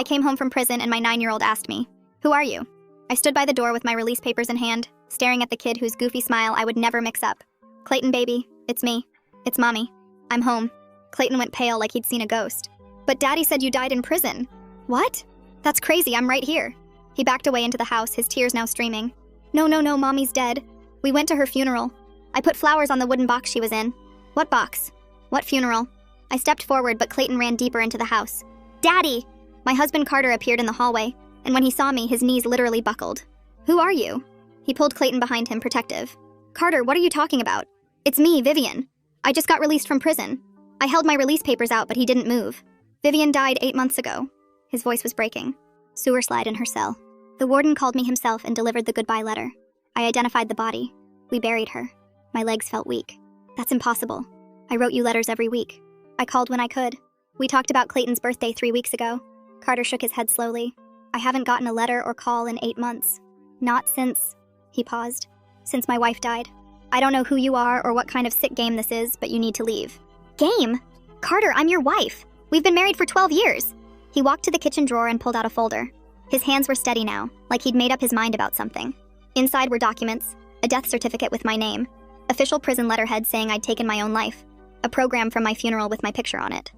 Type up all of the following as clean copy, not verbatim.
came home from prison and my 9-year-old asked me, "Who are you?" I stood by the door with my release papers in hand, staring at the kid whose goofy smile I would never mix up. "Clayton, baby, it's me. It's Mommy. I'm home." Clayton went pale like he'd seen a ghost. "But Daddy said you died in prison." "What? That's crazy, I'm right here." He backed away into the house, his tears now streaming. No, Mommy's dead. We went to her funeral. I put flowers on the wooden box she was in." "What box? What funeral?" I stepped forward, but Clayton ran deeper into the house. "Daddy!" My husband Carter appeared in the hallway, and when he saw me, his knees literally buckled. "Who are you?" He pulled Clayton behind him, protective. "Carter, what are you talking about?" "It's me, Vivian. I just got released from prison." I held my release papers out, but he didn't move. "Vivian died 8 months ago." His voice was breaking. Sewer slide in her cell. The warden called me himself and delivered the goodbye letter. I identified the body. We buried her. My legs felt weak. "That's impossible. I wrote you letters every week. I called when I could. We talked about Clayton's birthday 3 weeks ago." Carter shook his head slowly. "I haven't gotten a letter or call in 8 months. Not since..." He paused. "Since my wife died. I don't know who you are or what kind of sick game this is, but you need to leave." "Game? Carter, I'm your wife. We've been married for 12 years. He walked to the kitchen drawer and pulled out a folder. His hands were steady now, like he'd made up his mind about something. Inside were documents, a death certificate with my name, official prison letterhead saying I'd taken my own life, a program from my funeral with my picture on it.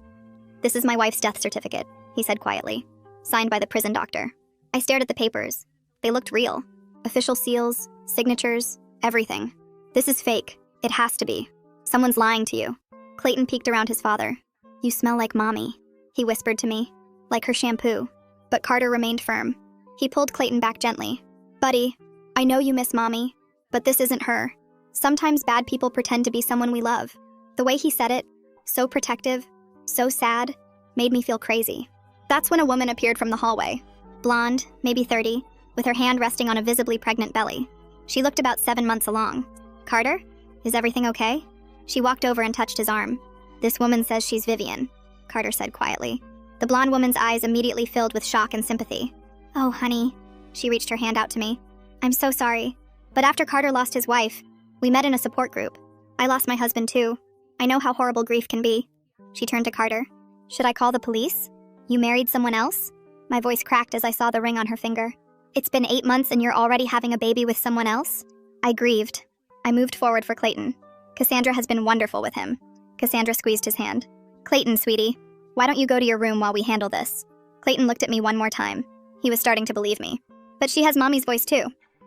"This is my wife's death certificate," he said quietly, signed by the prison doctor. I stared at the papers. They looked real. Official seals, signatures, everything. "This is fake. It has to be. Someone's lying to you." Clayton peeked around his father. "You smell like Mommy," he whispered to me, "like her shampoo." But Carter remained firm. He pulled Clayton back gently. "Buddy, I know you miss Mommy, but this isn't her. Sometimes bad people pretend to be someone we love." The way he said it, so protective, so sad, made me feel crazy. That's when a woman appeared from the hallway. Blonde, maybe 30, with her hand resting on a visibly pregnant belly. She looked about 7 months along. "Carter? Is everything okay?" She walked over and touched his arm. "This woman says she's Vivian," Carter said quietly. The blonde woman's eyes immediately filled with shock and sympathy. "Oh, honey." She reached her hand out to me. "I'm so sorry. But after Carter lost his wife, we met in a support group. I lost my husband too. I know how horrible grief can be." She turned to Carter. "Should I call the police? You married someone else?" My voice cracked as I saw the ring on her finger. "It's been 8 months and you're already having a baby with someone else?" I grieved. I moved forward for Clayton. "Cassandra has been wonderful with him." Cassandra squeezed his hand. "Clayton, sweetie, why don't you go to your room while we handle this?" Clayton looked at me one more time. He was starting to believe me. "But she has Mommy's voice too."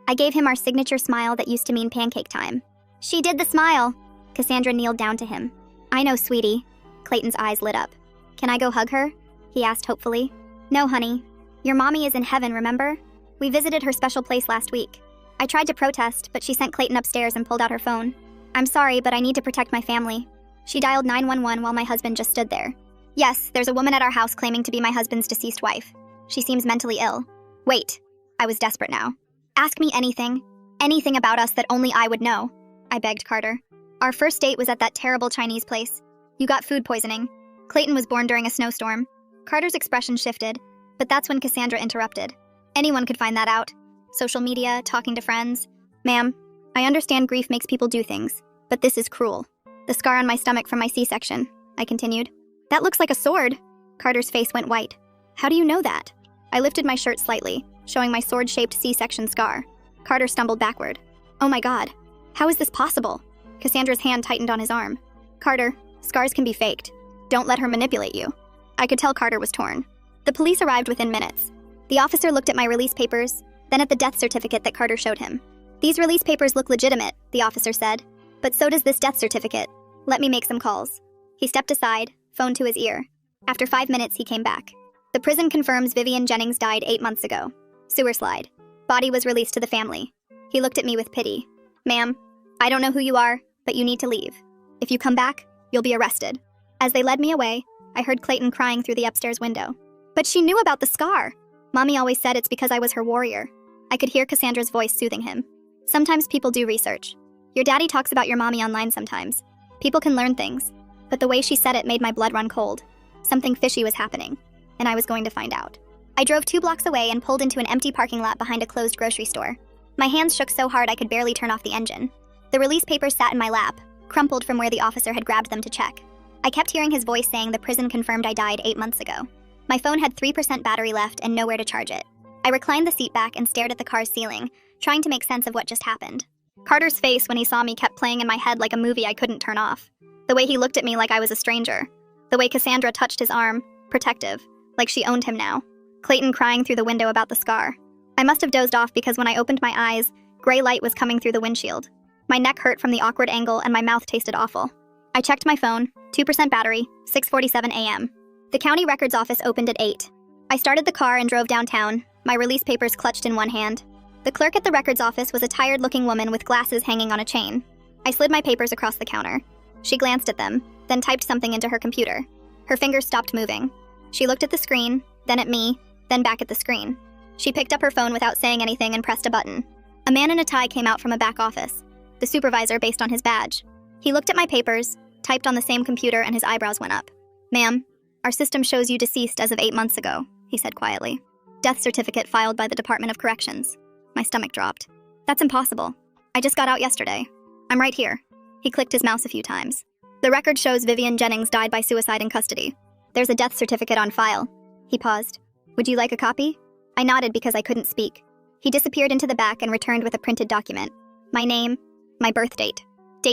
I gave him our signature smile that used to mean pancake time. "She did the smile." Cassandra kneeled down to him. "I know, sweetie." Clayton's eyes lit up. "Can I go hug her?" he asked hopefully. "No, honey. Your Mommy is in heaven, remember? We visited her special place last week. I tried to protest, but she sent Clayton upstairs and pulled out her phone. I'm sorry, but I need to protect my family." She dialed 911 while my husband just stood there. "Yes, there's a woman at our house claiming to be my husband's deceased wife. She seems mentally ill." "Wait." I was desperate now. "Ask me anything. Anything about us that only I would know," I begged Carter. "Our first date was at that terrible Chinese place. You got food poisoning. Clayton was born during a snowstorm." Carter's expression shifted, but that's when Cassandra interrupted. "Anyone could find that out. Social media, talking to friends. Ma'am, I understand grief makes people do things, but this is cruel. The scar on my stomach from my C-section," I continued. "That looks like a sword." Carter's face went white. "How do you know that?" I lifted my shirt slightly, showing my sword-shaped C-section scar. Carter stumbled backward. "Oh my God. How is this possible?" Cassandra's hand tightened on his arm. "Carter, scars can be faked. Don't let her manipulate you." I could tell Carter was torn. The police arrived within minutes. The officer looked at my release papers, then at the death certificate that Carter showed him. "These release papers look legitimate," the officer said. "But so does this death certificate. Let me make some calls." He stepped aside, phone to his ear. After 5 minutes, he came back. "The prison confirms Vivian Jennings died 8 months ago. Sewer slide. Body was released to the family." He looked at me with pity. "Ma'am, I don't know who you are, but you need to leave. If you come back, you'll be arrested." As they led me away, I heard Clayton crying through the upstairs window. "But she knew about the scar. Mommy always said it's because I was her warrior." I could hear Cassandra's voice soothing him. "Sometimes people do research. Your daddy talks about your mommy online sometimes. People can learn things." But the way she said it made my blood run cold. Something fishy was happening, and I was going to find out. I drove 2 blocks away and pulled into an empty parking lot behind a closed grocery store. My hands shook so hard I could barely turn off the engine. The release papers sat in my lap, crumpled from where the officer had grabbed them to check. I kept hearing his voice saying the prison confirmed I died 8 months ago. My phone had 3% battery left and nowhere to charge it. I reclined the seat back and stared at the car's ceiling, trying to make sense of what just happened. Carter's face when he saw me kept playing in my head like a movie I couldn't turn off. The way he looked at me like I was a stranger. The way Cassandra touched his arm, protective, like she owned him now. Clayton crying through the window about the scar. I must have dozed off because when I opened my eyes, gray light was coming through the windshield. My neck hurt from the awkward angle and my mouth tasted awful. I checked my phone, 2% battery, 6:47 a.m. The county records office opened at 8. I started the car and drove downtown, my release papers clutched in one hand. The clerk at the records office was a tired-looking woman with glasses hanging on a chain. I slid my papers across the counter. She glanced at them, then typed something into her computer. Her fingers stopped moving. She looked at the screen, then at me, then back at the screen. She picked up her phone without saying anything and pressed a button. A man in a tie came out from a back office, the supervisor based on his badge. He looked at my papers, typed on the same computer, and his eyebrows went up. "Ma'am, our system shows you deceased as of 8 months ago," he said quietly. "Death certificate filed by the Department of Corrections." My stomach dropped. "That's impossible. I just got out yesterday. I'm right here." He clicked his mouse a few times. "The record shows Vivian Jennings died by suicide in custody. There's a death certificate on file." He paused. "Would you like a copy?" I nodded because I couldn't speak. He disappeared into the back and returned with a printed document. My name, my birth date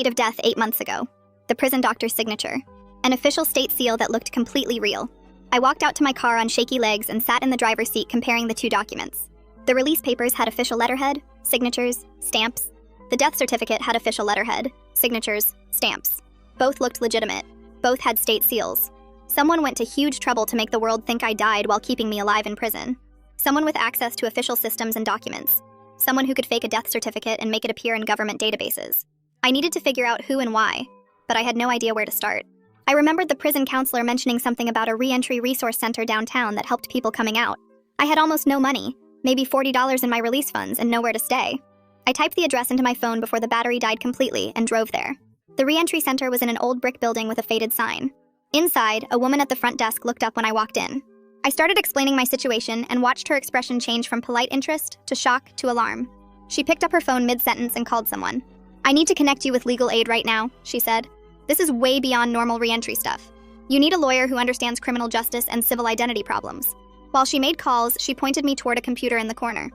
of death 8 months ago, the prison doctor's signature, an official state seal that looked completely real. I walked out to my car on shaky legs and sat in the driver's seat comparing the two documents. The release papers had official letterhead, signatures, stamps. The death certificate had official letterhead, signatures, stamps. Both looked legitimate. Both had state seals. Someone went to huge trouble to make the world think I died while keeping me alive in prison. Someone with access to official systems and documents. Someone who could fake a death certificate and make it appear in government databases. I needed to figure out who and why, but I had no idea where to start. I remembered the prison counselor mentioning something about a re-entry resource center downtown that helped people coming out. I had almost no money, maybe $40 in my release funds, and nowhere to stay. I typed the address into my phone before the battery died completely and drove there. The re-entry center was in an old brick building with a faded sign. Inside, a woman at the front desk looked up when I walked in. I started explaining my situation and watched her expression change from polite interest to shock to alarm. She picked up her phone mid-sentence and called someone. "I need to connect you with legal aid right now," she said. "This is way beyond normal re-entry stuff. You need a lawyer who understands criminal justice and civil identity problems." While she made calls, she pointed me toward a computer in the corner.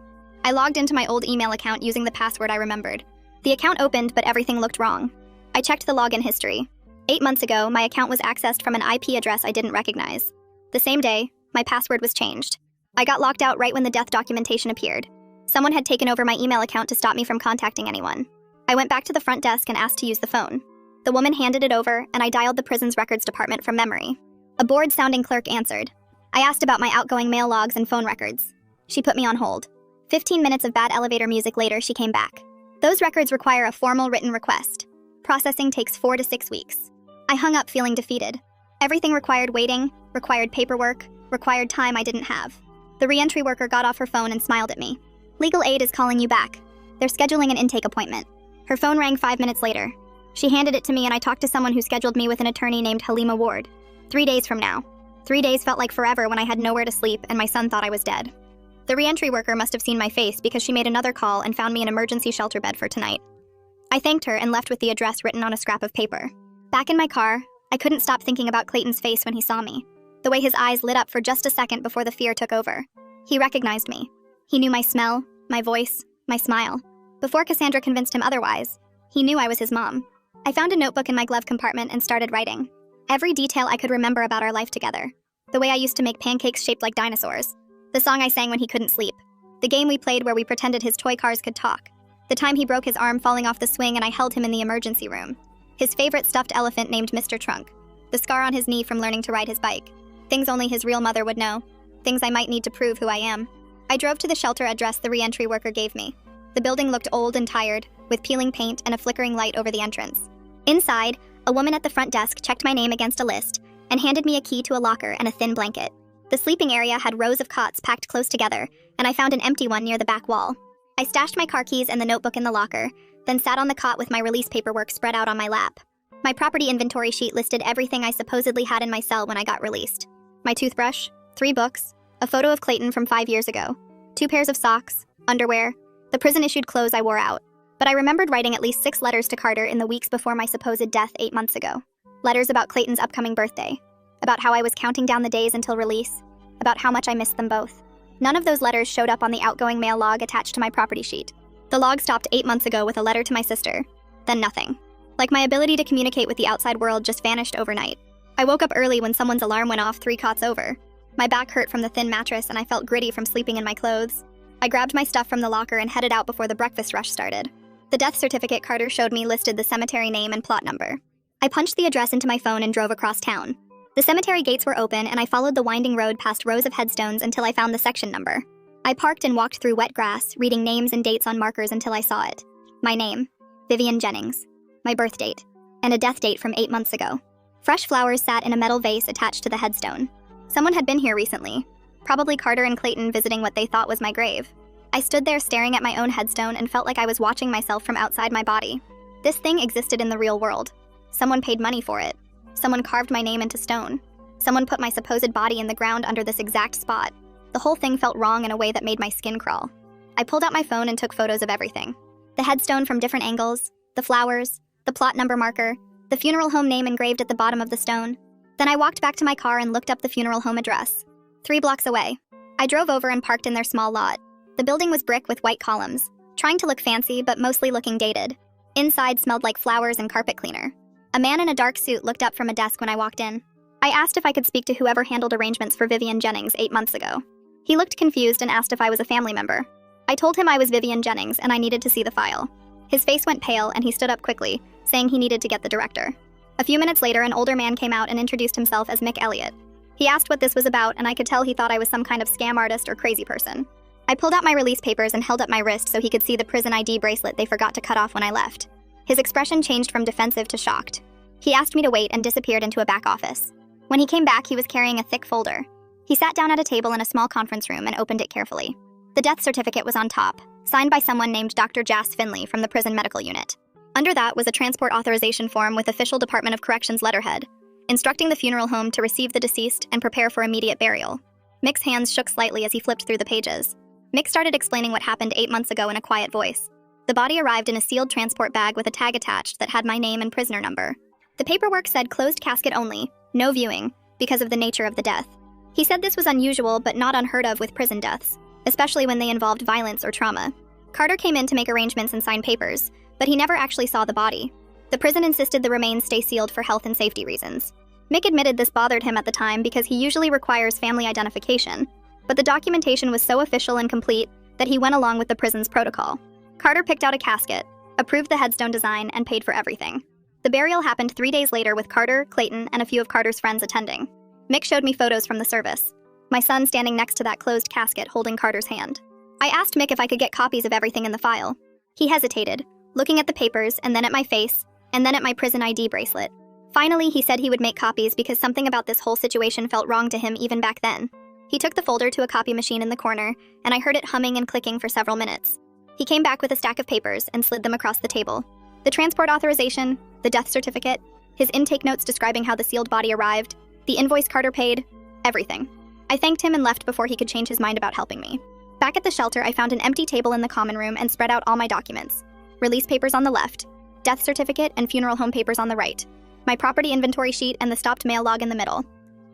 I logged into my old email account using the password I remembered. The account opened, but everything looked wrong. I checked the login history. 8 months ago, my account was accessed from an IP address I didn't recognize. The same day, my password was changed. I got locked out right when the death documentation appeared. Someone had taken over my email account to stop me from contacting anyone. I went back to the front desk and asked to use the phone. The woman handed it over, and I dialed the prison's records department from memory. A bored-sounding clerk answered. I asked about my outgoing mail logs and phone records. She put me on hold. 15 minutes of bad elevator music later, she came back. "Those records require a formal written request. Processing takes 4 to 6 weeks." I hung up feeling defeated. Everything required waiting, required paperwork, required time I didn't have. The re-entry worker got off her phone and smiled at me. "Legal aid is calling you back. They're scheduling an intake appointment." Her phone rang 5 minutes later. She handed it to me and I talked to someone who scheduled me with an attorney named Halima Ward. 3 days from now. 3 days felt like forever when I had nowhere to sleep and my son thought I was dead. The re-entry worker must have seen my face because she made another call and found me an emergency shelter bed for tonight. I thanked her and left with the address written on a scrap of paper. Back in my car, I couldn't stop thinking about Clayton's face when he saw me. The way his eyes lit up for just a second before the fear took over. He recognized me. He knew my smell, my voice, my smile. Before Cassandra convinced him otherwise, he knew I was his mom. I found a notebook in my glove compartment and started writing. Every detail I could remember about our life together. The way I used to make pancakes shaped like dinosaurs. The song I sang when he couldn't sleep. The game we played where we pretended his toy cars could talk. The time he broke his arm falling off the swing and I held him in the emergency room. His favorite stuffed elephant named Mr. Trunk. The scar on his knee from learning to ride his bike. Things only his real mother would know. Things I might need to prove who I am. I drove to the shelter address the re-entry worker gave me. The building looked old and tired, with peeling paint and a flickering light over the entrance. Inside, a woman at the front desk checked my name against a list and handed me a key to a locker and a thin blanket. The sleeping area had rows of cots packed close together, and I found an empty one near the back wall. I stashed my car keys and the notebook in the locker, then sat on the cot with my release paperwork spread out on my lap. My property inventory sheet listed everything I supposedly had in my cell when I got released. My toothbrush, 3 books, a photo of Clayton from 5 years ago, 2 pairs of socks, underwear, the prison-issued clothes I wore out. But I remembered writing at least 6 letters to Carter in the weeks before my supposed death 8 months ago. Letters about Clayton's upcoming birthday, about how I was counting down the days until release, about how much I missed them both. None of those letters showed up on the outgoing mail log attached to my property sheet. The log stopped 8 months ago with a letter to my sister, then nothing. Like my ability to communicate with the outside world just vanished overnight. I woke up early when someone's alarm went off 3 cots over. My back hurt from the thin mattress and I felt gritty from sleeping in my clothes. I grabbed my stuff from the locker and headed out before the breakfast rush started. The death certificate Carter showed me listed the cemetery name and plot number. I punched the address into my phone and drove across town. The cemetery gates were open and I followed the winding road past rows of headstones until I found the section number. I parked and walked through wet grass, reading names and dates on markers until I saw it. My name, Vivian Jennings. My birth date, and a death date from 8 months ago. Fresh flowers sat in a metal vase attached to the headstone. Someone had been here recently, probably Carter and Clayton visiting what they thought was my grave. I stood there staring at my own headstone and felt like I was watching myself from outside my body. This thing existed in the real world. Someone paid money for it. Someone carved my name into stone. Someone put my supposed body in the ground under this exact spot. The whole thing felt wrong in a way that made my skin crawl. I pulled out my phone and took photos of everything. The headstone from different angles, the flowers, the plot number marker, the funeral home name engraved at the bottom of the stone. Then I walked back to my car and looked up the funeral home address. 3 blocks away. I drove over and parked in their small lot. The building was brick with white columns, trying to look fancy but mostly looking dated. Inside smelled like flowers and carpet cleaner. A man in a dark suit looked up from a desk when I walked in. I asked if I could speak to whoever handled arrangements for Vivian Jennings 8 months ago. He looked confused and asked if I was a family member. I told him I was Vivian Jennings and I needed to see the file. His face went pale and he stood up quickly, saying he needed to get the director. A few minutes later, an older man came out and introduced himself as Mick Elliott. He asked what this was about and I could tell he thought I was some kind of scam artist or crazy person. I pulled out my release papers and held up my wrist so he could see the prison ID bracelet they forgot to cut off when I left. His expression changed from defensive to shocked. He asked me to wait and disappeared into a back office. When he came back, he was carrying a thick folder. He sat down at a table in a small conference room and opened it carefully. The death certificate was on top, signed by someone named Dr. Jas Finley from the prison medical unit. Under that was a transport authorization form with official Department of Corrections letterhead, instructing the funeral home to receive the deceased and prepare for immediate burial. Mick's hands shook slightly as he flipped through the pages. Mick started explaining what happened 8 months ago in a quiet voice. The body arrived in a sealed transport bag with a tag attached that had my name and prisoner number. The paperwork said closed casket only, no viewing, because of the nature of the death. He said this was unusual but not unheard of with prison deaths, especially when they involved violence or trauma. Carter came in to make arrangements and sign papers, but he never actually saw the body. The prison insisted the remains stay sealed for health and safety reasons. Mick admitted this bothered him at the time because he usually requires family identification, but the documentation was so official and complete that he went along with the prison's protocol. Carter picked out a casket, approved the headstone design, and paid for everything. The burial happened 3 days later with Carter, Clayton, and a few of Carter's friends attending. Mick showed me photos from the service. My son standing next to that closed casket holding Carter's hand. I asked Mick if I could get copies of everything in the file. He hesitated, looking at the papers and then at my face, and then at my prison ID bracelet. Finally, he said he would make copies because something about this whole situation felt wrong to him even back then. He took the folder to a copy machine in the corner, and I heard it humming and clicking for several minutes. He came back with a stack of papers and slid them across the table. The transport authorization, the death certificate, his intake notes describing how the sealed body arrived, the invoice Carter paid, everything. I thanked him and left before he could change his mind about helping me. Back at the shelter, I found an empty table in the common room and spread out all my documents. Release papers on the left, death certificate and funeral home papers on the right, my property inventory sheet and the stopped mail log in the middle.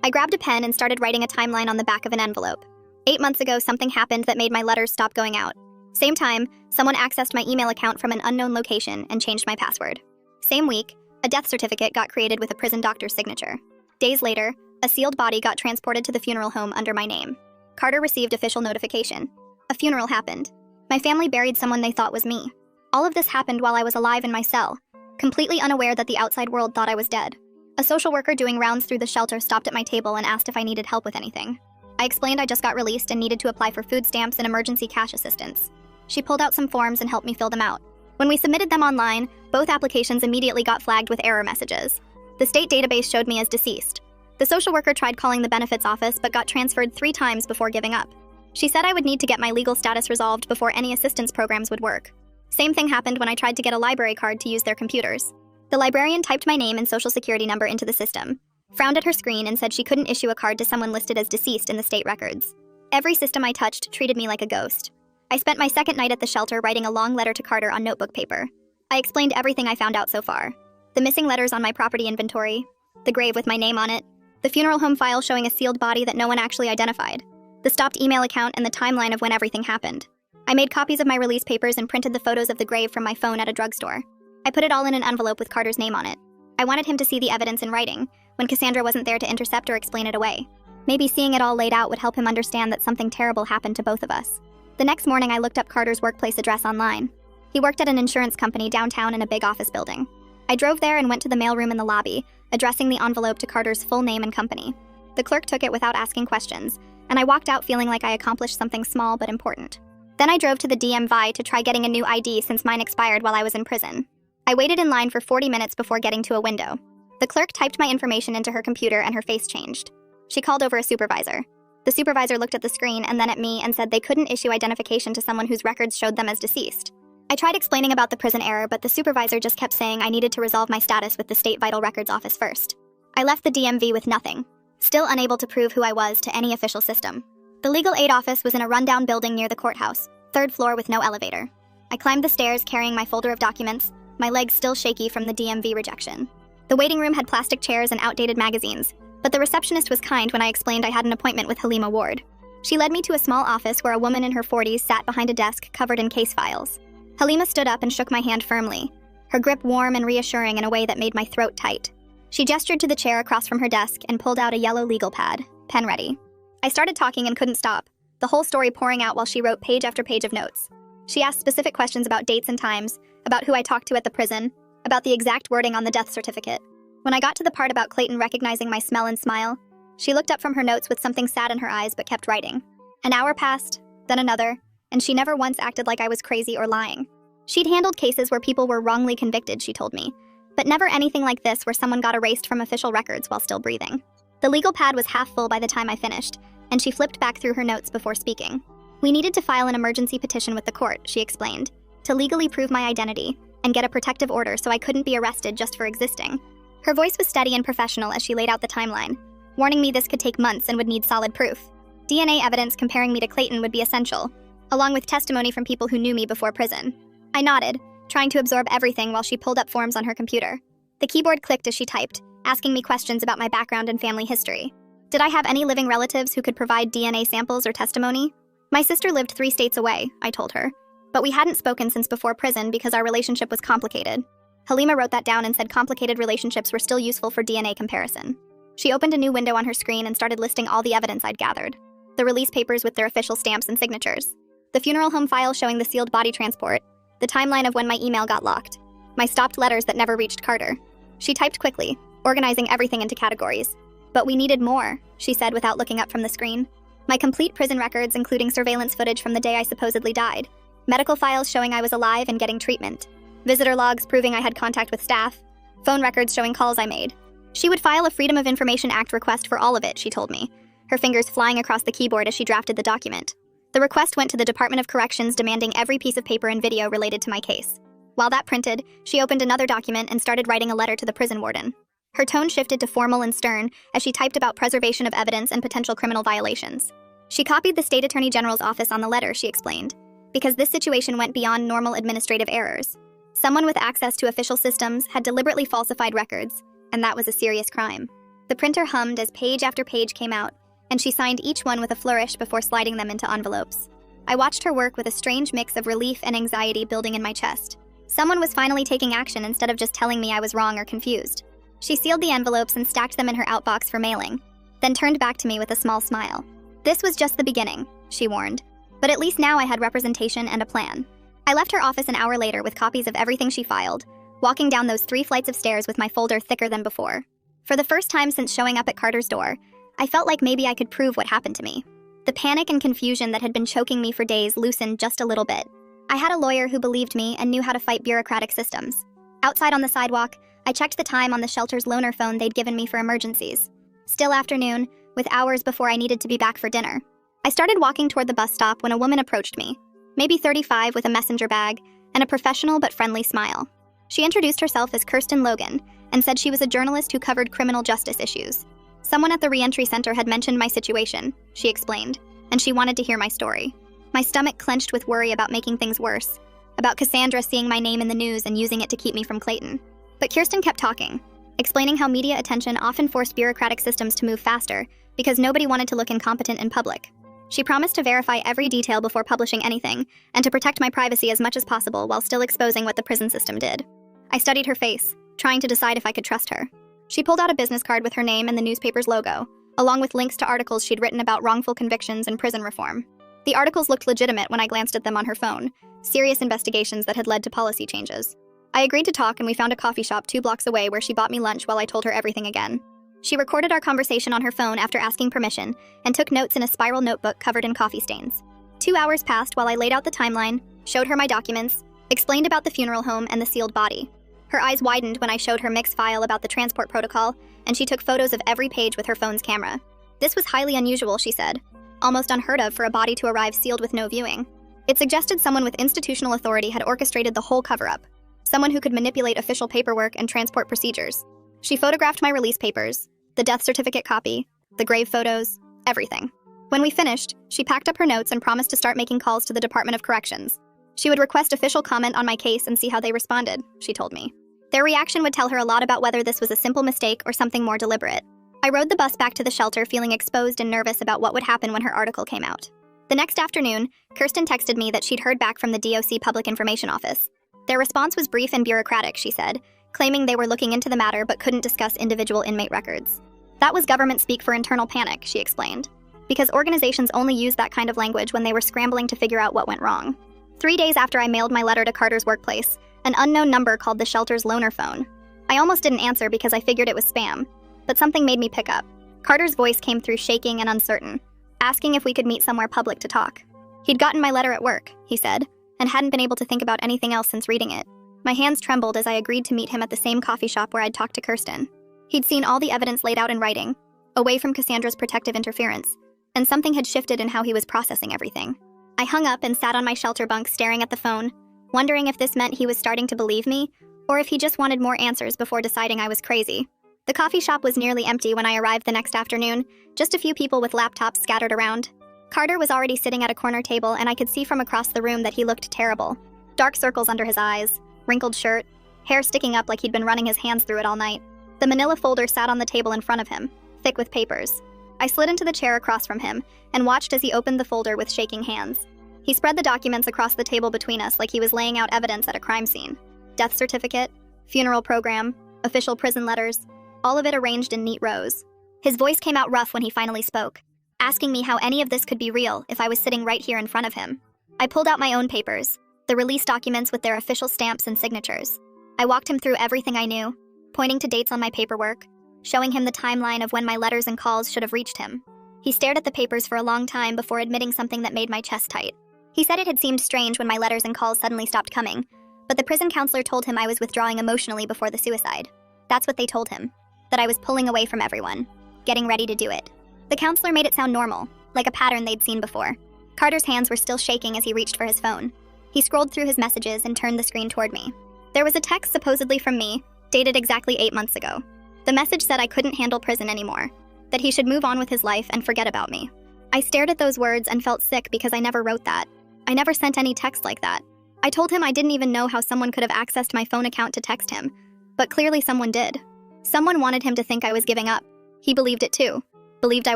I grabbed a pen and started writing a timeline on the back of an envelope. 8 months ago, something happened that made my letters stop going out. Same time, someone accessed my email account from an unknown location and changed my password. Same week, a death certificate got created with a prison doctor's signature. Days later, a sealed body got transported to the funeral home under my name. Carter received official notification. A funeral happened. My family buried someone they thought was me. All of this happened while I was alive in my cell, completely unaware that the outside world thought I was dead. A social worker doing rounds through the shelter stopped at my table and asked if I needed help with anything. I explained I just got released and needed to apply for food stamps and emergency cash assistance. She pulled out some forms and helped me fill them out. When we submitted them online, both applications immediately got flagged with error messages. The state database showed me as deceased. The social worker tried calling the benefits office but got transferred 3 times before giving up. She said I would need to get my legal status resolved before any assistance programs would work. Same thing happened when I tried to get a library card to use their computers. The librarian typed my name and social security number into the system, frowned at her screen and said she couldn't issue a card to someone listed as deceased in the state records. Every system I touched treated me like a ghost. I spent my second night at the shelter writing a long letter to Carter on notebook paper. I explained everything I found out so far. The missing letters on my property inventory, the grave with my name on it, The funeral home file showing a sealed body that no one actually identified. The stopped email account and the timeline of when everything happened. I made copies of my release papers and printed the photos of the grave from my phone at a drugstore. I put it all in an envelope with Carter's name on it. I wanted him to see the evidence in writing, when Cassandra wasn't there to intercept or explain it away. Maybe seeing it all laid out would help him understand that something terrible happened to both of us. The next morning, I looked up Carter's workplace address online. He worked at an insurance company downtown in a big office building. I drove there and went to the mailroom in the lobby, addressing the envelope to Carter's full name and company. The clerk took it without asking questions, and I walked out feeling like I accomplished something small but important. Then I drove to the DMV to try getting a new ID since mine expired while I was in prison. I waited in line for 40 minutes before getting to a window. The clerk typed my information into her computer and her face changed. She called over a supervisor. The supervisor looked at the screen and then at me and said they couldn't issue identification to someone whose records showed them as deceased. I tried explaining about the prison error, but the supervisor just kept saying I needed to resolve my status with the State Vital Records Office first. I left the DMV with nothing, still unable to prove who I was to any official system. The legal aid office was in a rundown building near the courthouse, 3rd floor with no elevator. I climbed the stairs carrying my folder of documents, my legs still shaky from the DMV rejection. The waiting room had plastic chairs and outdated magazines, but the receptionist was kind when I explained I had an appointment with Halima Ward. She led me to a small office where a woman in her 40s sat behind a desk covered in case files. Halima stood up and shook my hand firmly, her grip warm and reassuring in a way that made my throat tight. She gestured to the chair across from her desk and pulled out a yellow legal pad, pen ready. I started talking and couldn't stop, the whole story pouring out while she wrote page after page of notes. She asked specific questions about dates and times, about who I talked to at the prison, about the exact wording on the death certificate. When I got to the part about Clayton recognizing my smell and smile, she looked up from her notes with something sad in her eyes but kept writing. An hour passed, then another, and she never once acted like I was crazy or lying. She'd handled cases where people were wrongly convicted, she told me, but never anything like this where someone got erased from official records while still breathing. The legal pad was half full by the time I finished, and she flipped back through her notes before speaking. We needed to file an emergency petition with the court, she explained, to legally prove my identity and get a protective order so I couldn't be arrested just for existing. Her voice was steady and professional as she laid out the timeline, warning me this could take months and would need solid proof. DNA evidence comparing me to Clayton would be essential, along with testimony from people who knew me before prison. I nodded, trying to absorb everything while she pulled up forms on her computer. The keyboard clicked as she typed, asking me questions about my background and family history. Did I have any living relatives who could provide DNA samples or testimony? My sister lived 3 states away, I told her, but we hadn't spoken since before prison because our relationship was complicated. Halima wrote that down and said complicated relationships were still useful for DNA comparison. She opened a new window on her screen and started listing all the evidence I'd gathered. The release papers with their official stamps and signatures. The funeral home file showing the sealed body transport. The timeline of when my email got locked. My stopped letters that never reached Carter. She typed quickly, organizing everything into categories. But we needed more, she said without looking up from the screen. My complete prison records, including surveillance footage from the day I supposedly died. Medical files showing I was alive and getting treatment. Visitor logs proving I had contact with staff. Phone records showing calls I made. She would file a Freedom of Information Act request for all of it, she told me, her fingers flying across the keyboard as she drafted the document. The request went to the Department of Corrections demanding every piece of paper and video related to my case. While that printed, she opened another document and started writing a letter to the prison warden. Her tone shifted to formal and stern as she typed about preservation of evidence and potential criminal violations. She copied the State Attorney General's office on the letter, she explained, because this situation went beyond normal administrative errors. Someone with access to official systems had deliberately falsified records, and that was a serious crime. The printer hummed as page after page came out, and she signed each one with a flourish before sliding them into envelopes. I watched her work with a strange mix of relief and anxiety building in my chest. Someone was finally taking action instead of just telling me I was wrong or confused. She sealed the envelopes and stacked them in her outbox for mailing, then turned back to me with a small smile. This was just the beginning, she warned, but at least now I had representation and a plan. I left her office an hour later with copies of everything she filed, walking down those 3 flights of stairs with my folder thicker than before. For the first time since showing up at Carter's door, I felt like maybe I could prove what happened to me. The panic and confusion that had been choking me for days loosened just a little bit. I had a lawyer who believed me and knew how to fight bureaucratic systems. Outside on the sidewalk, I checked the time on the shelter's loaner phone they'd given me for emergencies. Still afternoon, with hours before I needed to be back for dinner. I started walking toward the bus stop when a woman approached me, maybe 35 with a messenger bag and a professional but friendly smile. She introduced herself as Kirsten Logan and said she was a journalist who covered criminal justice issues. Someone at the reentry center had mentioned my situation, she explained, and she wanted to hear my story. My stomach clenched with worry about making things worse, about Cassandra seeing my name in the news and using it to keep me from Clayton. But Kirsten kept talking, explaining how media attention often forced bureaucratic systems to move faster because nobody wanted to look incompetent in public. She promised to verify every detail before publishing anything and to protect my privacy as much as possible while still exposing what the prison system did. I studied her face, trying to decide if I could trust her. She pulled out a business card with her name and the newspaper's logo, along with links to articles she'd written about wrongful convictions and prison reform. The articles looked legitimate when I glanced at them on her phone, serious investigations that had led to policy changes. I agreed to talk and we found a coffee shop 2 blocks away where she bought me lunch while I told her everything again. She recorded our conversation on her phone after asking permission and took notes in a spiral notebook covered in coffee stains. 2 hours passed while I laid out the timeline, showed her my documents, explained about the funeral home and the sealed body. Her eyes widened when I showed her mixed file about the transport protocol, and she took photos of every page with her phone's camera. This was highly unusual, she said. Almost unheard of for a body to arrive sealed with no viewing. It suggested someone with institutional authority had orchestrated the whole cover-up. Someone who could manipulate official paperwork and transport procedures. She photographed my release papers, the death certificate copy, the grave photos, everything. When we finished, she packed up her notes and promised to start making calls to the Department of Corrections. She would request official comment on my case and see how they responded, she told me. Their reaction would tell her a lot about whether this was a simple mistake or something more deliberate. I rode the bus back to the shelter feeling exposed and nervous about what would happen when her article came out. The next afternoon, Kirsten texted me that she'd heard back from the DOC Public Information Office. Their response was brief and bureaucratic, she said, claiming they were looking into the matter but couldn't discuss individual inmate records. That was government speak for internal panic, she explained, because organizations only used that kind of language when they were scrambling to figure out what went wrong. 3 days after I mailed my letter to Carter's workplace, an unknown number called the shelter's loaner phone. I almost didn't answer because I figured it was spam, but something made me pick up. Carter's voice came through shaking and uncertain, asking if we could meet somewhere public to talk. He'd gotten my letter at work, he said, and hadn't been able to think about anything else since reading it. My hands trembled as I agreed to meet him at the same coffee shop where I'd talked to Kirsten. He'd seen all the evidence laid out in writing, away from Cassandra's protective interference, and something had shifted in how he was processing everything. I hung up and sat on my shelter bunk staring at the phone, wondering if this meant he was starting to believe me, or if he just wanted more answers before deciding I was crazy. The coffee shop was nearly empty when I arrived the next afternoon, just a few people with laptops scattered around. Carter was already sitting at a corner table and I could see from across the room that he looked terrible. Dark circles under his eyes, wrinkled shirt, hair sticking up like he'd been running his hands through it all night. The manila folder sat on the table in front of him, thick with papers. I slid into the chair across from him and watched as he opened the folder with shaking hands. He spread the documents across the table between us like he was laying out evidence at a crime scene. Death certificate, funeral program, official prison letters, all of it arranged in neat rows. His voice came out rough when he finally spoke, asking me how any of this could be real if I was sitting right here in front of him. I pulled out my own papers, the release documents with their official stamps and signatures. I walked him through everything I knew, pointing to dates on my paperwork, showing him the timeline of when my letters and calls should have reached him. He stared at the papers for a long time before admitting something that made my chest tight. He said it had seemed strange when my letters and calls suddenly stopped coming, but the prison counselor told him I was withdrawing emotionally before the suicide. That's what they told him, that I was pulling away from everyone, getting ready to do it. The counselor made it sound normal, like a pattern they'd seen before. Carter's hands were still shaking as he reached for his phone. He scrolled through his messages and turned the screen toward me. There was a text supposedly from me, dated exactly 8 months ago. The message said I couldn't handle prison anymore, that he should move on with his life and forget about me. I stared at those words and felt sick because I never wrote that. I never sent any text like that. I told him I didn't even know how someone could have accessed my phone account to text him, but clearly someone did. Someone wanted him to think I was giving up. He believed it too, believed I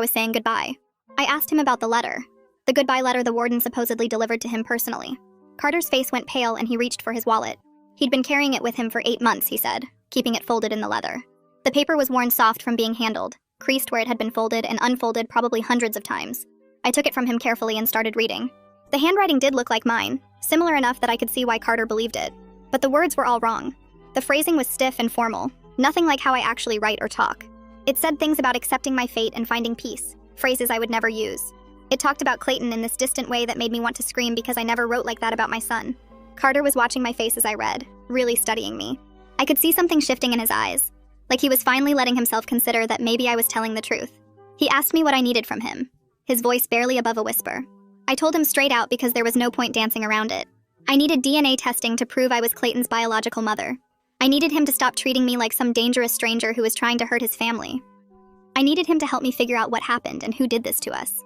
was saying goodbye. I asked him about the letter, the goodbye letter the warden supposedly delivered to him personally. Carter's face went pale and he reached for his wallet. He'd been carrying it with him for 8 months, he said, keeping it folded in the leather. The paper was worn soft from being handled, creased where it had been folded and unfolded probably hundreds of times. I took it from him carefully and started reading. The handwriting did look like mine, similar enough that I could see why Carter believed it. But the words were all wrong. The phrasing was stiff and formal, nothing like how I actually write or talk. It said things about accepting my fate and finding peace, phrases I would never use. It talked about Clayton in this distant way that made me want to scream because I never wrote like that about my son. Carter was watching my face as I read, really studying me. I could see something shifting in his eyes, like he was finally letting himself consider that maybe I was telling the truth. He asked me what I needed from him, his voice barely above a whisper. I told him straight out because there was no point dancing around it. I needed DNA testing to prove I was Clayton's biological mother. I needed him to stop treating me like some dangerous stranger who was trying to hurt his family. I needed him to help me figure out what happened and who did this to us.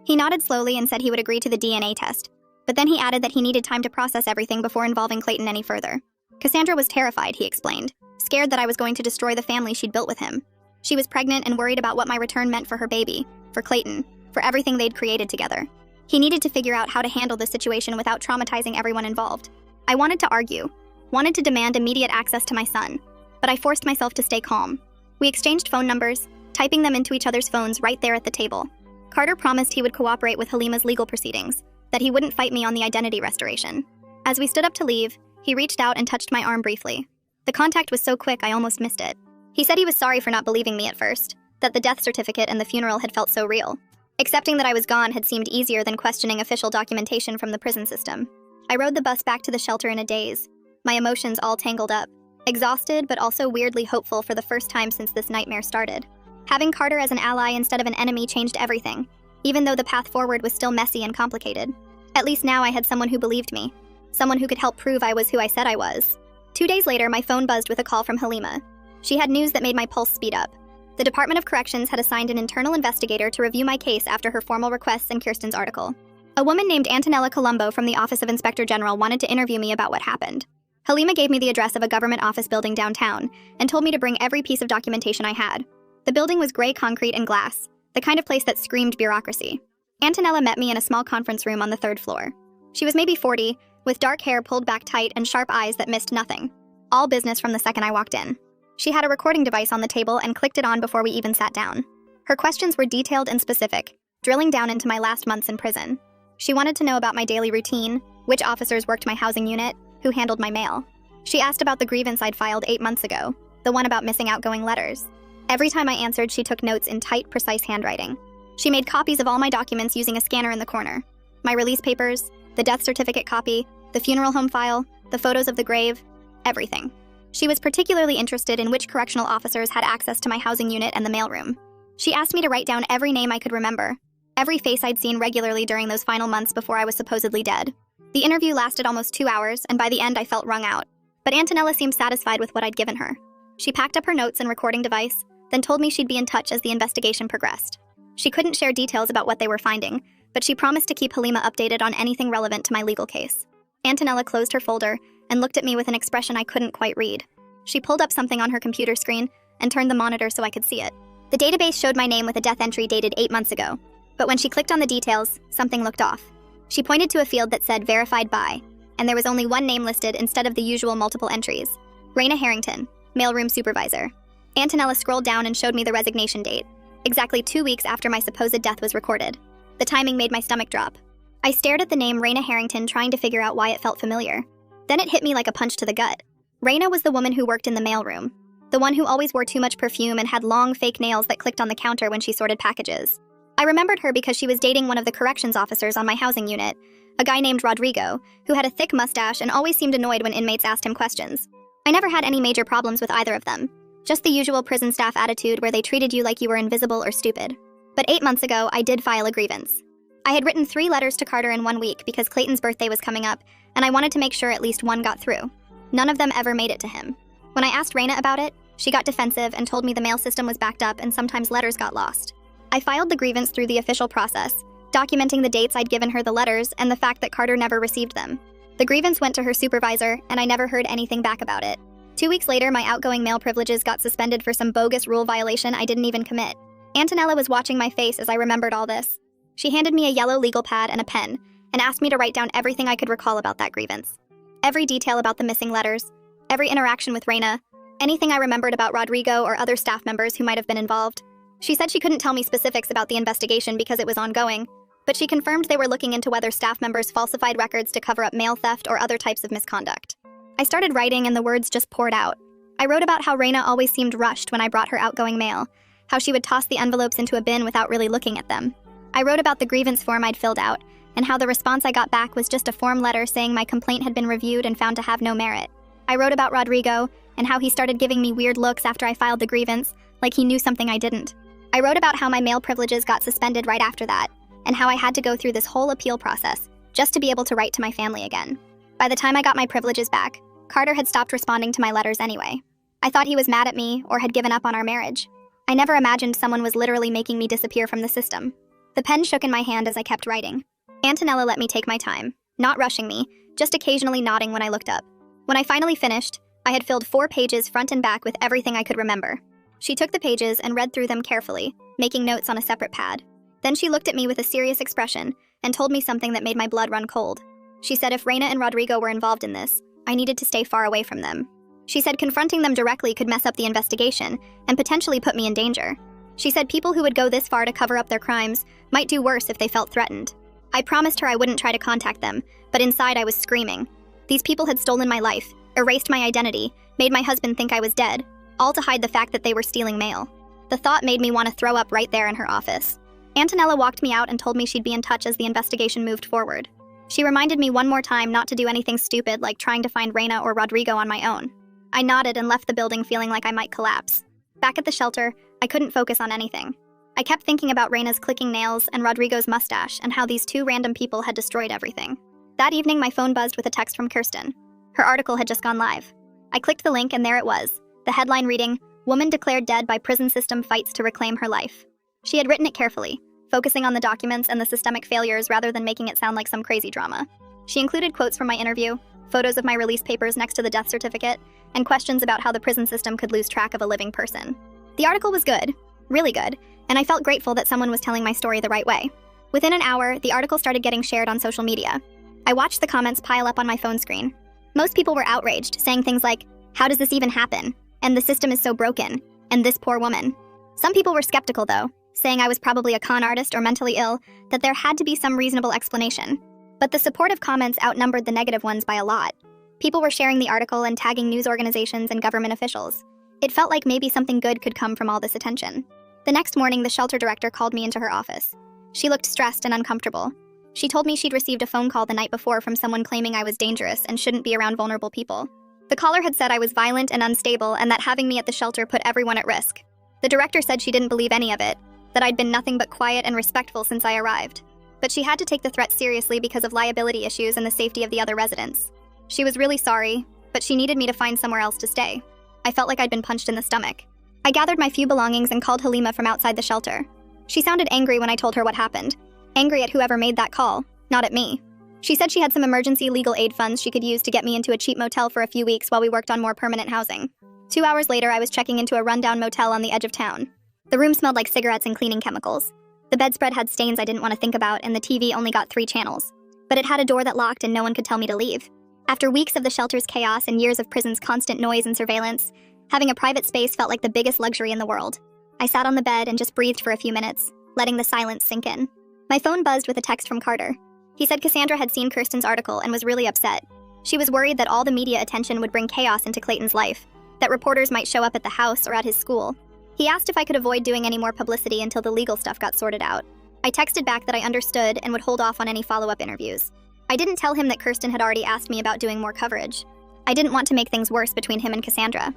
He nodded slowly and said he would agree to the DNA test, but then he added that he needed time to process everything before involving Clayton any further. Cassandra was terrified, he explained, scared that I was going to destroy the family she'd built with him. She was pregnant and worried about what my return meant for her baby, for Clayton, for everything they'd created together. He needed to figure out how to handle the situation without traumatizing everyone involved. I wanted to argue, wanted to demand immediate access to my son, but I forced myself to stay calm. We exchanged phone numbers, typing them into each other's phones right there at the table. Carter promised he would cooperate with Halima's legal proceedings, that he wouldn't fight me on the identity restoration. As we stood up to leave, he reached out and touched my arm briefly. The contact was so quick I almost missed it. He said he was sorry for not believing me at first, that the death certificate and the funeral had felt so real. Accepting that I was gone had seemed easier than questioning official documentation from the prison system. I rode the bus back to the shelter in a daze, my emotions all tangled up, exhausted but also weirdly hopeful for the first time since this nightmare started. Having Carter as an ally instead of an enemy changed everything, even though the path forward was still messy and complicated. At least now I had someone who believed me, someone who could help prove I was who I said I was. 2 days later, my phone buzzed with a call from Halima. She had news that made my pulse speed up. The Department of Corrections had assigned an internal investigator to review my case after her formal requests in Kirsten's article. A woman named Antonella Colombo from the Office of Inspector General wanted to interview me about what happened. Halima gave me the address of a government office building downtown and told me to bring every piece of documentation I had. The building was gray concrete and glass, the kind of place that screamed bureaucracy. Antonella met me in a small conference room on the 3rd floor. She was maybe 40, with dark hair pulled back tight and sharp eyes that missed nothing. All business from the second I walked in. She had a recording device on the table and clicked it on before we even sat down. Her questions were detailed and specific, drilling down into my last months in prison. She wanted to know about my daily routine, which officers worked my housing unit, who handled my mail. She asked about the grievance I'd filed 8 months ago, the one about missing outgoing letters. Every time I answered, she took notes in tight, precise handwriting. She made copies of all my documents using a scanner in the corner. My release papers, the death certificate copy, the funeral home file, the photos of the grave, everything. She was particularly interested in which correctional officers had access to my housing unit and the mailroom. She asked me to write down every name I could remember, every face I'd seen regularly during those final months before I was supposedly dead. The interview lasted almost 2 hours, and by the end I felt wrung out. But Antonella seemed satisfied with what I'd given her. She packed up her notes and recording device, then told me she'd be in touch as the investigation progressed. She couldn't share details about what they were finding, but she promised to keep Halima updated on anything relevant to my legal case. Antonella closed her folder and looked at me with an expression I couldn't quite read. She pulled up something on her computer screen and turned the monitor so I could see it. The database showed my name with a death entry dated 8 months ago, but when she clicked on the details, something looked off. She pointed to a field that said verified by, and there was only one name listed instead of the usual multiple entries. Raina Harrington, mailroom supervisor. Antonella scrolled down and showed me the resignation date, exactly 2 weeks after my supposed death was recorded. The timing made my stomach drop. I stared at the name Raina Harrington, trying to figure out why it felt familiar. Then it hit me like a punch to the gut. Raina was the woman who worked in the mailroom, the one who always wore too much perfume and had long fake nails that clicked on the counter when she sorted packages. I remembered her because she was dating one of the corrections officers on my housing unit, a guy named Rodrigo, who had a thick mustache and always seemed annoyed when inmates asked him questions. I never had any major problems with either of them, just the usual prison staff attitude where they treated you like you were invisible or stupid. But 8 months ago, I did file a grievance. I had written 3 letters to Carter in 1 week because Clayton's birthday was coming up, and I wanted to make sure at least one got through. None of them ever made it to him. When I asked Raina about it, she got defensive and told me the mail system was backed up and sometimes letters got lost. I filed the grievance through the official process, documenting the dates I'd given her the letters and the fact that Carter never received them. The grievance went to her supervisor, and I never heard anything back about it. 2 weeks later, my outgoing mail privileges got suspended for some bogus rule violation I didn't even commit. Antonella was watching my face as I remembered all this. She handed me a yellow legal pad and a pen, and asked me to write down everything I could recall about that grievance. Every detail about the missing letters, every interaction with Raina, anything I remembered about Rodrigo or other staff members who might have been involved. She said she couldn't tell me specifics about the investigation because it was ongoing, but she confirmed they were looking into whether staff members falsified records to cover up mail theft or other types of misconduct. I started writing and the words just poured out. I wrote about how Raina always seemed rushed when I brought her outgoing mail, how she would toss the envelopes into a bin without really looking at them. I wrote about the grievance form I'd filled out, and how the response I got back was just a form letter saying my complaint had been reviewed and found to have no merit. I wrote about Rodrigo, and how he started giving me weird looks after I filed the grievance, like he knew something I didn't. I wrote about how my mail privileges got suspended right after that, and how I had to go through this whole appeal process just to be able to write to my family again. By the time I got my privileges back, Carter had stopped responding to my letters anyway. I thought he was mad at me or had given up on our marriage. I never imagined someone was literally making me disappear from the system. The pen shook in my hand as I kept writing. Antonella let me take my time, not rushing me, just occasionally nodding when I looked up. When I finally finished, I had filled 4 pages front and back with everything I could remember. She took the pages and read through them carefully, making notes on a separate pad. Then she looked at me with a serious expression and told me something that made my blood run cold. She said if Reina and Rodrigo were involved in this, I needed to stay far away from them. She said confronting them directly could mess up the investigation and potentially put me in danger. She said people who would go this far to cover up their crimes might do worse if they felt threatened. I promised her I wouldn't try to contact them, but inside I was screaming. These people had stolen my life, erased my identity, made my husband think I was dead, all to hide the fact that they were stealing mail. The thought made me want to throw up right there in her office. Antonella walked me out and told me she'd be in touch as the investigation moved forward. She reminded me one more time not to do anything stupid like trying to find Reina or Rodrigo on my own. I nodded and left the building feeling like I might collapse. Back at the shelter, I couldn't focus on anything. I kept thinking about Reina's clicking nails and Rodrigo's mustache and how these 2 random people had destroyed everything. That evening, my phone buzzed with a text from Kirsten. Her article had just gone live. I clicked the link and there it was, the headline reading, "Woman declared dead by prison system fights to reclaim her life." She had written it carefully, focusing on the documents and the systemic failures rather than making it sound like some crazy drama. She included quotes from my interview, photos of my release papers next to the death certificate, and questions about how the prison system could lose track of a living person. The article was good, really good, and I felt grateful that someone was telling my story the right way. Within an hour, the article started getting shared on social media. I watched the comments pile up on my phone screen. Most people were outraged, saying things like, "How does this even happen?" And "The system is so broken," and "This poor woman." Some people were skeptical though, saying I was probably a con artist or mentally ill, that there had to be some reasonable explanation. But the supportive comments outnumbered the negative ones by a lot. People were sharing the article and tagging news organizations and government officials. It felt like maybe something good could come from all this attention. The next morning, the shelter director called me into her office. She looked stressed and uncomfortable. She told me she'd received a phone call the night before from someone claiming I was dangerous and shouldn't be around vulnerable people. The caller had said I was violent and unstable and that having me at the shelter put everyone at risk. The director said she didn't believe any of it, that I'd been nothing but quiet and respectful since I arrived. But she had to take the threat seriously because of liability issues and the safety of the other residents. She was really sorry, but she needed me to find somewhere else to stay. I felt like I'd been punched in the stomach. I gathered my few belongings and called Halima from outside the shelter. She sounded angry when I told her what happened. Angry at whoever made that call, not at me. She said she had some emergency legal aid funds she could use to get me into a cheap motel for a few weeks while we worked on more permanent housing. 2 hours later, I was checking into a rundown motel on the edge of town. The room smelled like cigarettes and cleaning chemicals. The bedspread had stains I didn't want to think about, and the TV only got 3 channels. But it had a door that locked and no one could tell me to leave. After weeks of the shelter's chaos and years of prison's constant noise and surveillance, having a private space felt like the biggest luxury in the world. I sat on the bed and just breathed for a few minutes, letting the silence sink in. My phone buzzed with a text from Carter. He said Cassandra had seen Kirsten's article and was really upset. She was worried that all the media attention would bring chaos into Clayton's life, that reporters might show up at the house or at his school. He asked if I could avoid doing any more publicity until the legal stuff got sorted out. I texted back that I understood and would hold off on any follow-up interviews. I didn't tell him that Kirsten had already asked me about doing more coverage. I didn't want to make things worse between him and Cassandra.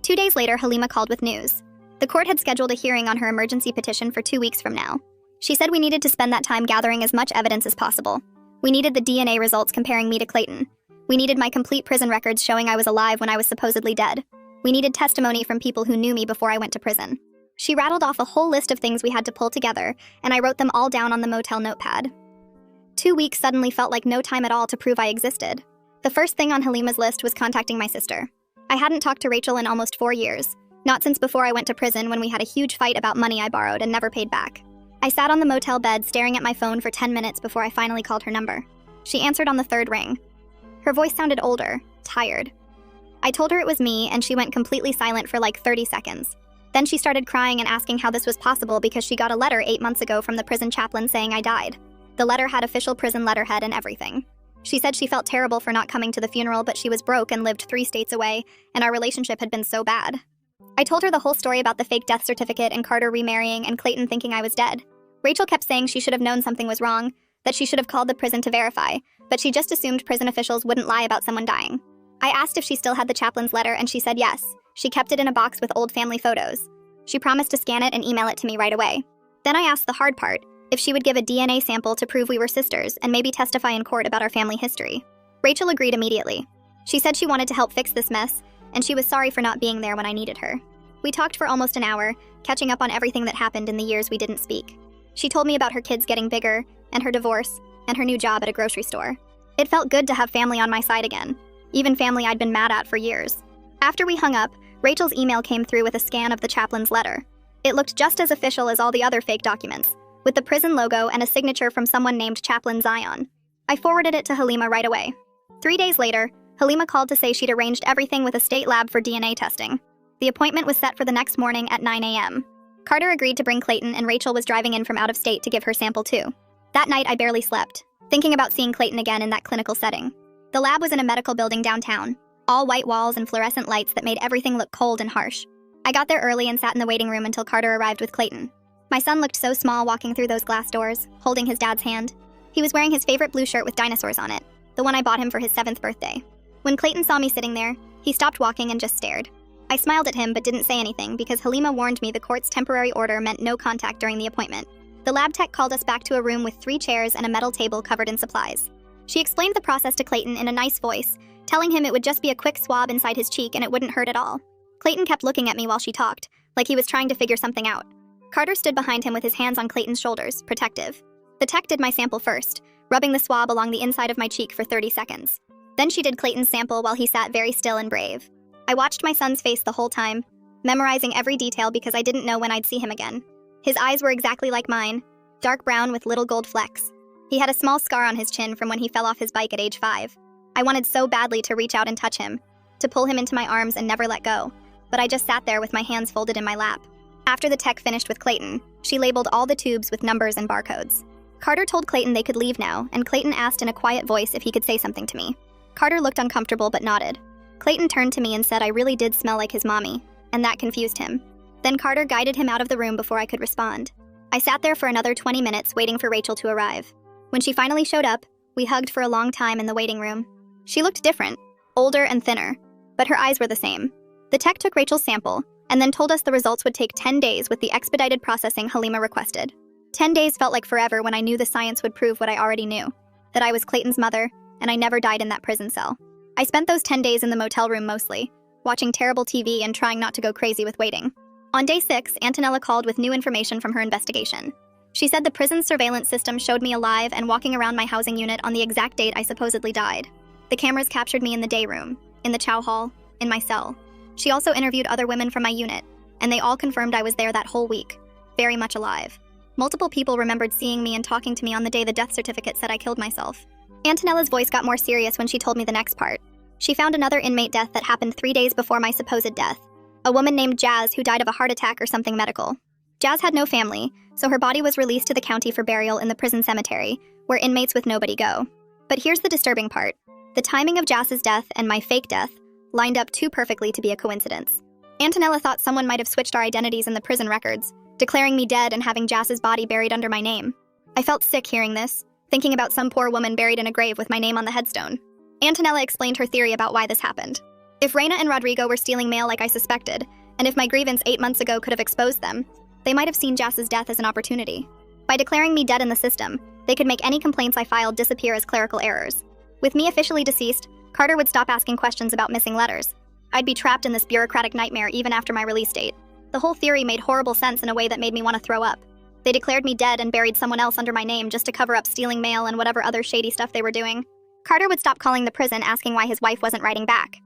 2 days later, Halima called with news. The court had scheduled a hearing on her emergency petition for 2 weeks from now. She said we needed to spend that time gathering as much evidence as possible. We needed the DNA results comparing me to Clayton. We needed my complete prison records showing I was alive when I was supposedly dead. We needed testimony from people who knew me before I went to prison. She rattled off a whole list of things we had to pull together, and I wrote them all down on the motel notepad. 2 weeks suddenly felt like no time at all to prove I existed. The first thing on Halima's list was contacting my sister. I hadn't talked to Rachel in almost 4 years, not since before I went to prison when we had a huge fight about money I borrowed and never paid back. I sat on the motel bed staring at my phone for 10 minutes before I finally called her number. She answered on the 3rd ring. Her voice sounded older, tired. I told her it was me, and she went completely silent for like 30 seconds. Then she started crying and asking how this was possible because she got a letter 8 months ago from the prison chaplain saying I died. The letter had official prison letterhead and everything. She said she felt terrible for not coming to the funeral, but she was broke and lived 3 states away, and our relationship had been so bad. I told her the whole story about the fake death certificate and Carter remarrying and Clayton thinking I was dead. Rachel kept saying she should have known something was wrong, that she should have called the prison to verify, but she just assumed prison officials wouldn't lie about someone dying. I asked if she still had the chaplain's letter, and she said yes. She kept it in a box with old family photos. She promised to scan it and email it to me right away. Then I asked the hard part, if she would give a DNA sample to prove we were sisters and maybe testify in court about our family history. Rachel agreed immediately. She said she wanted to help fix this mess, and she was sorry for not being there when I needed her. We talked for almost an hour, catching up on everything that happened in the years we didn't speak. She told me about her kids getting bigger, and her divorce, and her new job at a grocery store. It felt good to have family on my side again, even family I'd been mad at for years. After we hung up, Rachel's email came through with a scan of the chaplain's letter. It looked just as official as all the other fake documents, with the prison logo and a signature from someone named Chaplain Zion. I forwarded it to Halima right away. 3 days later, Halima called to say she'd arranged everything with a state lab for DNA testing. The appointment was set for the next morning at 9 a.m. Carter agreed to bring Clayton, and Rachel was driving in from out of state to give her sample too. That night, I barely slept, thinking about seeing Clayton again in that clinical setting. The lab was in a medical building downtown, all white walls and fluorescent lights that made everything look cold and harsh. I got there early and sat in the waiting room until Carter arrived with Clayton. My son looked so small walking through those glass doors, holding his dad's hand. He was wearing his favorite blue shirt with dinosaurs on it, the one I bought him for his 7th birthday. When Clayton saw me sitting there, he stopped walking and just stared. I smiled at him but didn't say anything because Halima warned me the court's temporary order meant no contact during the appointment. The lab tech called us back to a room with 3 chairs and a metal table covered in supplies. She explained the process to Clayton in a nice voice, telling him it would just be a quick swab inside his cheek and it wouldn't hurt at all. Clayton kept looking at me while she talked, like he was trying to figure something out. Carter stood behind him with his hands on Clayton's shoulders, protective. The tech did my sample first, rubbing the swab along the inside of my cheek for 30 seconds. Then she did Clayton's sample while he sat very still and brave. I watched my son's face the whole time, memorizing every detail because I didn't know when I'd see him again. His eyes were exactly like mine, dark brown with little gold flecks. He had a small scar on his chin from when he fell off his bike at age 5. I wanted so badly to reach out and touch him, to pull him into my arms and never let go, but I just sat there with my hands folded in my lap. After the tech finished with Clayton, she labeled all the tubes with numbers and barcodes. Carter told Clayton they could leave now, and Clayton asked in a quiet voice if he could say something to me. Carter looked uncomfortable but nodded. Clayton turned to me and said I really did smell like his mommy, and that confused him. Then Carter guided him out of the room before I could respond. I sat there for another 20 minutes waiting for Rachel to arrive. When she finally showed up, we hugged for a long time in the waiting room. She looked different, older and thinner, but her eyes were the same. The tech took Rachel's sample, and then told us the results would take 10 days with the expedited processing Halima requested. 10 days felt like forever when I knew the science would prove what I already knew, that I was Clayton's mother, and I never died in that prison cell. I spent those 10 days in the motel room mostly, watching terrible TV and trying not to go crazy with waiting. On day 6, Antonella called with new information from her investigation. She said the prison's surveillance system showed me alive and walking around my housing unit on the exact date I supposedly died. The cameras captured me in the day room, in the chow hall, in my cell. She also interviewed other women from my unit, and they all confirmed I was there that whole week, very much alive. Multiple people remembered seeing me and talking to me on the day the death certificate said I killed myself. Antonella's voice got more serious when she told me the next part. She found another inmate death that happened 3 days before my supposed death. A woman named Jazz who died of a heart attack or something medical. Jazz had no family, so her body was released to the county for burial in the prison cemetery, where inmates with nobody go. But here's the disturbing part. The timing of Jazz's death and my fake death lined up too perfectly to be a coincidence. Antonella thought someone might have switched our identities in the prison records, declaring me dead and having Jazz's body buried under my name. I felt sick hearing this, thinking about some poor woman buried in a grave with my name on the headstone. Antonella explained her theory about why this happened. If Reina and Rodrigo were stealing mail like I suspected, and if my grievance 8 months ago could have exposed them, they might have seen Jazz's death as an opportunity. By declaring me dead in the system, they could make any complaints I filed disappear as clerical errors. With me officially deceased, Carter would stop asking questions about missing letters. I'd be trapped in this bureaucratic nightmare even after my release date. The whole theory made horrible sense in a way that made me want to throw up. They declared me dead and buried someone else under my name just to cover up stealing mail and whatever other shady stuff they were doing. Carter would stop calling the prison asking why his wife wasn't writing back.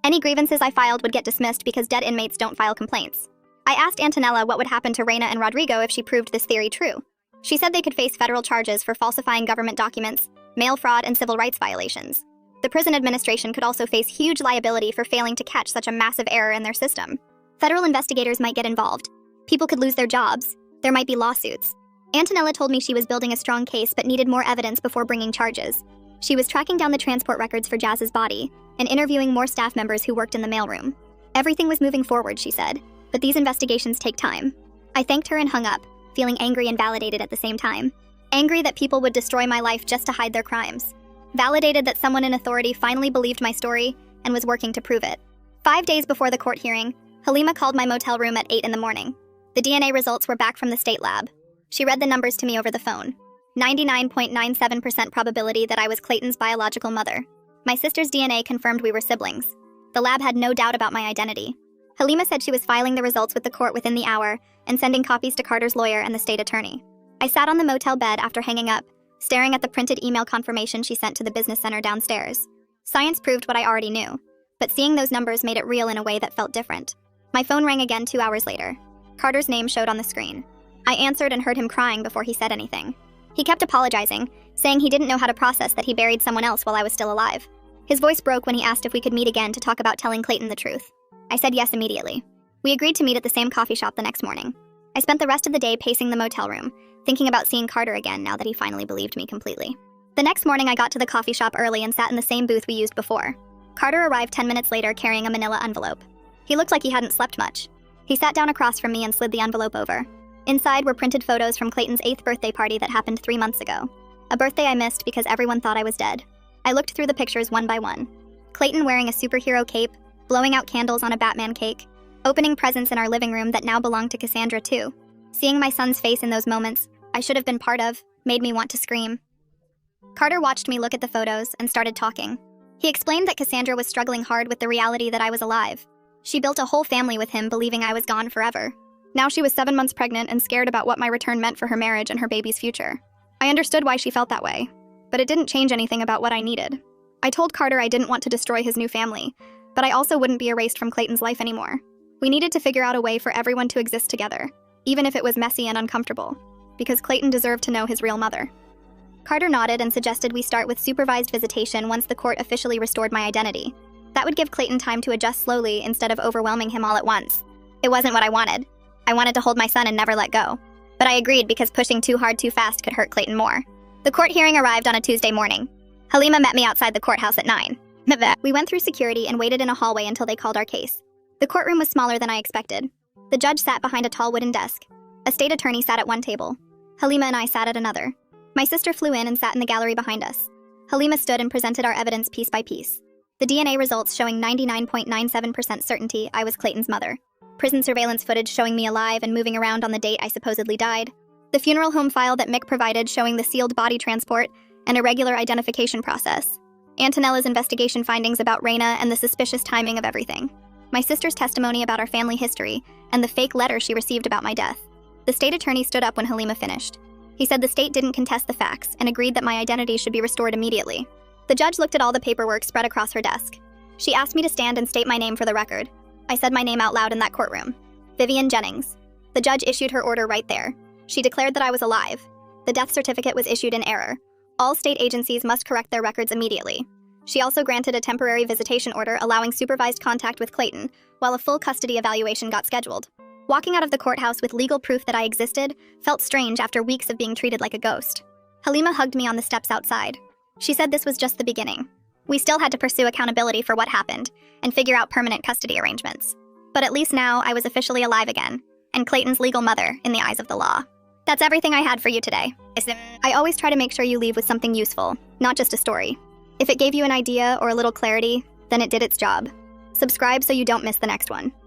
Any grievances I filed would get dismissed because dead inmates don't file complaints. I asked Antonella what would happen to Reina and Rodrigo if she proved this theory true. She said they could face federal charges for falsifying government documents, mail fraud, and civil rights violations. The prison administration could also face huge liability for failing to catch such a massive error in their system. Federal investigators might get involved. People could lose their jobs. There might be lawsuits. Antonella told me she was building a strong case but needed more evidence before bringing charges. She was tracking down the transport records for Jazz's body and interviewing more staff members who worked in the mailroom. Everything was moving forward, she said, but these investigations take time. I thanked her and hung up, feeling angry and validated at the same time. Angry that people would destroy my life just to hide their crimes. Validated that someone in authority finally believed my story and was working to prove it. 5 days before the court hearing, Halima called my motel room at 8 in the morning. The DNA results were back from the state lab. She read the numbers to me over the phone. 99.97% probability that I was Clayton's biological mother. My sister's DNA confirmed we were siblings. The lab had no doubt about my identity. Halima said she was filing the results with the court within the hour and sending copies to Carter's lawyer and the state attorney. I sat on the motel bed after hanging up, staring at the printed email confirmation she sent to the business center downstairs. Science proved what I already knew. but seeing those numbers made it real in a way that felt different. My phone rang again 2 hours later. Carter's name showed on the screen. I answered and heard him crying before he said anything. He kept apologizing, saying he didn't know how to process that he buried someone else while I was still alive. His voice broke when he asked if we could meet again to talk about telling Clayton the truth. I said yes immediately. We agreed to meet at the same coffee shop the next morning. I spent the rest of the day pacing the motel room, thinking about seeing Carter again now that he finally believed me completely. The next morning I got to the coffee shop early and sat in the same booth we used before. Carter arrived 10 minutes later carrying a manila envelope. He looked like he hadn't slept much. He sat down across from me and slid the envelope over. Inside were printed photos from Clayton's 8th birthday party that happened 3 months ago. A birthday I missed because everyone thought I was dead. I looked through the pictures one by one. Clayton wearing a superhero cape, blowing out candles on a Batman cake, opening presents in our living room that now belonged to Cassandra too. Seeing my son's face in those moments, I should have been part of, made me want to scream. Carter watched me look at the photos and started talking. He explained that Cassandra was struggling hard with the reality that I was alive. She built a whole family with him believing I was gone forever. Now she was 7 months pregnant and scared about what my return meant for her marriage and her baby's future. I understood why she felt that way, but it didn't change anything about what I needed. I told Carter I didn't want to destroy his new family, but I also wouldn't be erased from Clayton's life anymore. We needed to figure out a way for everyone to exist together, even if it was messy and uncomfortable, because Clayton deserved to know his real mother. Carter nodded and suggested we start with supervised visitation once the court officially restored my identity. That would give Clayton time to adjust slowly instead of overwhelming him all at once. It wasn't what I wanted. I wanted to hold my son and never let go. But I agreed because pushing too hard too fast could hurt Clayton more. The court hearing arrived on a Tuesday morning. Halima met me outside the courthouse at 9. We went through security and waited in a hallway until they called our case. The courtroom was smaller than I expected. The judge sat behind a tall wooden desk. A state attorney sat at one table. Halima and I sat at another. My sister flew in and sat in the gallery behind us. Halima stood and presented our evidence piece by piece. The DNA results showing 99.97% certainty I was Clayton's mother. Prison surveillance footage showing me alive and moving around on the date I supposedly died. The funeral home file that Mick provided showing the sealed body transport and irregular identification process. Antonella's investigation findings about Reina and the suspicious timing of everything. My sister's testimony about our family history and the fake letter she received about my death. The state attorney stood up when Halima finished. He said the state didn't contest the facts and agreed that my identity should be restored immediately. The judge looked at all the paperwork spread across her desk. She asked me to stand and state my name for the record. I said my name out loud in that courtroom. Vivian Jennings. The judge issued her order right there. She declared that I was alive. The death certificate was issued in error. All state agencies must correct their records immediately. She also granted a temporary visitation order allowing supervised contact with Clayton, while a full custody evaluation got scheduled. Walking out of the courthouse with legal proof that I existed felt strange after weeks of being treated like a ghost. Halima hugged me on the steps outside. She said this was just the beginning. We still had to pursue accountability for what happened and figure out permanent custody arrangements. But at least now I was officially alive again, and Clayton's legal mother in the eyes of the law. That's everything I had for you today. I always try to make sure you leave with something useful, not just a story. If it gave you an idea or a little clarity, then it did its job. Subscribe so you don't miss the next one.